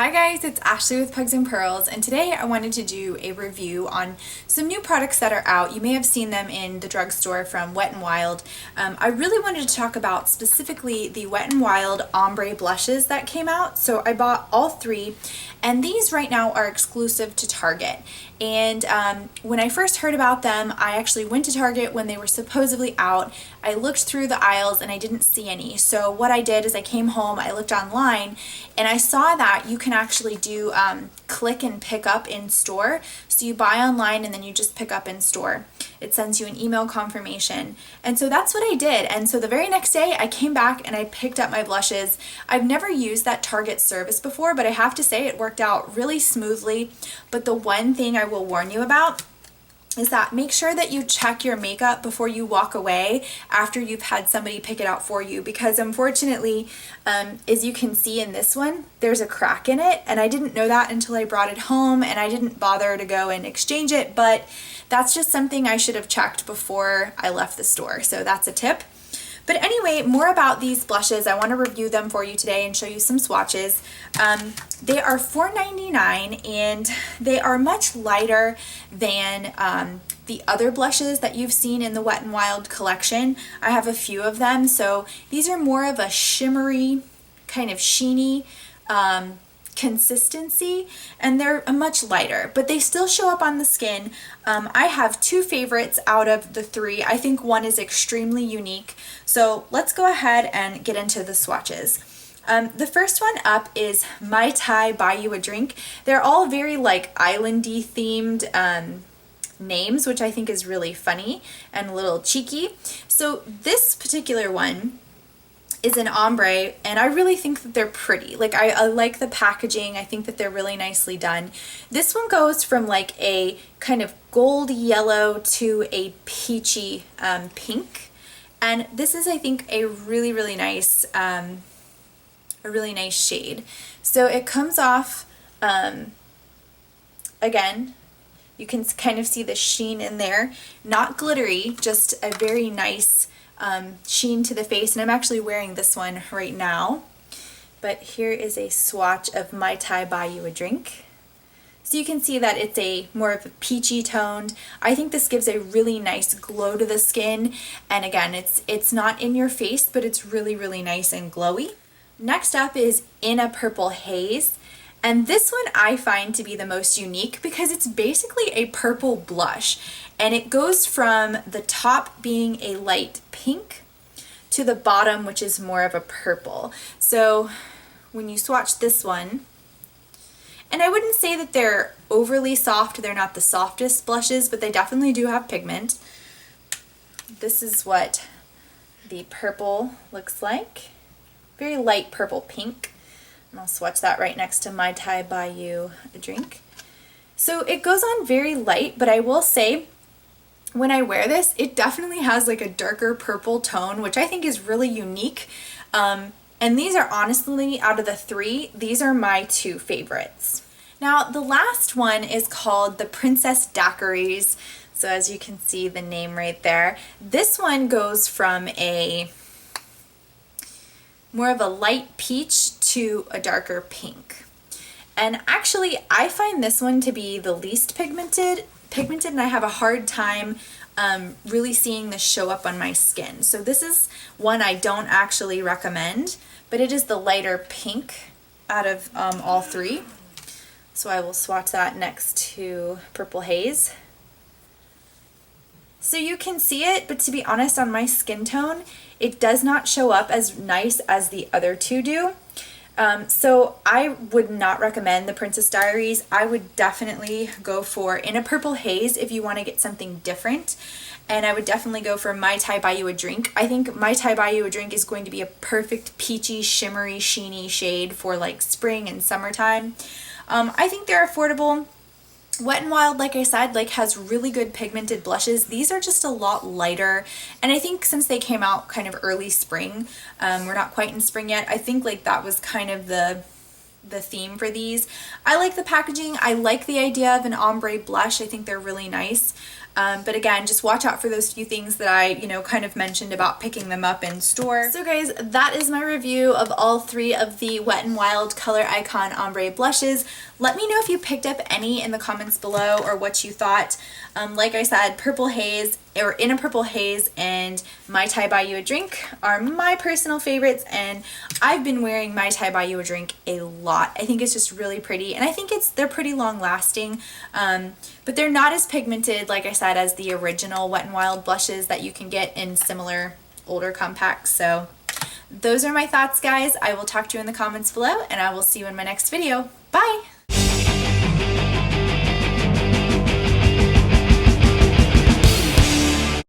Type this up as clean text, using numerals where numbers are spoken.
Hi guys, it's Ashley with Pugs and Pearls, and today I wanted to do a review on some new products that are out. You may have seen them in the drugstore from Wet n Wild. I really wanted to talk about specifically the Wet n Wild Ombre blushes that came out. So I bought all three, and these right now are exclusive to Target. And when I first heard about them, I actually went to Target when they were supposedly out. I looked through the aisles and I didn't see any. So what I did is I came home, I looked online, and I saw that you can actually do click and pick up in store. So you buy online and then you just pick up in store. It sends you an email confirmation. And so that's what I did. And so the very next day I came back and I picked up my blushes. I've never used that Target service before, but I have to say it worked out really smoothly. But the one thing I will warn you about is that make sure that you check your makeup before you walk away after you've had somebody pick it out for you, because unfortunately, as you can see in this one, there's a crack in it, and I didn't know that until I brought it home, and I didn't bother to go and exchange it, but that's just something I should have checked before I left the store. So that's a tip. But anyway, more about these blushes. I want to review them for you today and show you some swatches. They are $4.99 and they are much lighter than the other blushes that you've seen in the Wet n Wild collection. I have a few of them. So these are more of a shimmery, kind of sheeny consistency, and they're much lighter, but they still show up on the skin. I have two favorites out of the three. I think one is extremely unique. So let's go ahead and get into the swatches. The first one up is Mai Tai Buy You a Drink. They're all very like islandy themed names, which I think is really funny and a little cheeky. So this particular one is an ombre, and I really think that they're pretty. Like I like the packaging. I think that they're really nicely done. This one goes from like a kind of gold yellow to a peachy pink, and this is, I think, a really nice shade. So it comes off again, you can kind of see the sheen in there, not glittery, just a very nice sheen to the face. And I'm actually wearing this one right now, but here is a swatch of Mai Tai Buy You a Drink. So you can see that it's a more of a peachy toned. I think this gives a really nice glow to the skin, and again, it's not in your face, but it's really nice and glowy. Next up is In A Purple Haze, and this one I find to be the most unique because it's basically a purple blush, and it goes from the top being a light pink to the bottom, which is more of a purple. So when you swatch this one, and I wouldn't say that they're overly soft, they're not the softest blushes, but they definitely do have pigment. This is what the purple looks like. Very light purple pink. And I'll swatch that right next to Mai Tai Buy You a Drink. So it goes on very light, but I will say when I wear this, it definitely has like a darker purple tone, which I think is really unique. And these are honestly, out of the three, these are my two favorites. Now the last one is called the Princess Daiquiris. So as you can see the name right there, this one goes from a more of a light peach to a darker pink. And actually I find this one to be the least pigmented, and I have a hard time really seeing this show up on my skin. So this is one I don't actually recommend, but it is the lighter pink out of all three. So I will swatch that next to Purple Haze. So you can see it, but to be honest, on my skin tone, it does not show up as nice as the other two do. So I would not recommend the Princess Diaries. I would definitely go for In A Purple Haze if you want to get something different. And I would definitely go for Mai Tai Buy You a Drink. I think Mai Tai Buy You a Drink is going to be a perfect peachy, shimmery, sheeny shade for like spring and summertime. I think they're affordable. Wet n Wild, like I said, like has really good pigmented blushes. These are just a lot lighter, and I think since they came out kind of early spring, we're not quite in spring yet, I think like that was kind of the theme for these. I like the packaging. I like the idea of an ombre blush. I think they're really nice. But again, just watch out for those few things that I, kind of mentioned about picking them up in store. So guys, that is my review of all three of the Wet n Wild Color Icon Ombre blushes. Let me know if you picked up any in the comments below or what you thought. Like I said, Purple Haze, or In a Purple Haze, and Mai Tai Buy You a Drink are my personal favorites, and I've been wearing Mai Tai Buy You a Drink a lot. I think it's just really pretty, and I think they're pretty long lasting, but they're not as pigmented, like I said, as the original Wet n Wild blushes that you can get in similar older compacts. So those are my thoughts, guys. I will talk to you in the comments below, and I will see you in my next video. Bye!